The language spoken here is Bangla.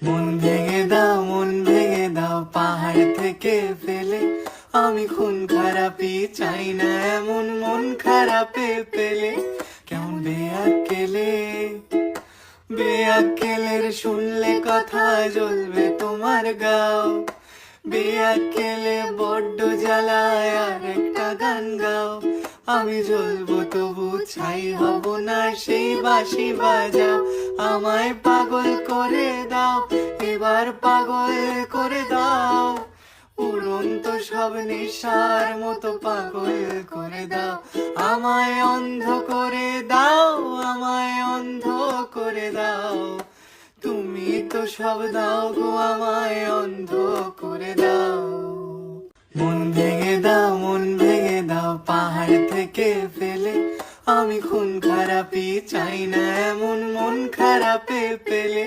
মন ভেঙে দাও, মন ভেঙে দাও পাহাড় থেকে ফেলে। আমি খুন খারাপি চাই না এমন মন খারাপে পেলে। কেমন বেয়াক্কেলে, বেয়াক্কেলের শুনলে কথা জ্বলবে তোমার গাও। বেয়াক্কেলে বড্ড জ্বালায় আর একটা গান গাও। আমি জ্বলবো তবু ছাই হব না, সেই বাঁশি বাজাও। আমায় পাগল করে দাও, এবার পাগল করে দাও। উড়ন্ত সব নেশার মতো পাগল করে দাও। আমায় অন্ধ করে দাও, আমায় অন্ধ করে দাও। তুমি তো সব দাও গো, আমায় অন্ধ করে দাও। মন ভেঙে দাও, মন ভেঙে দাও পাহাড় থেকে ফেলে। আমি খুন খারাপি চাই না এমন মন খারাপে পেলে।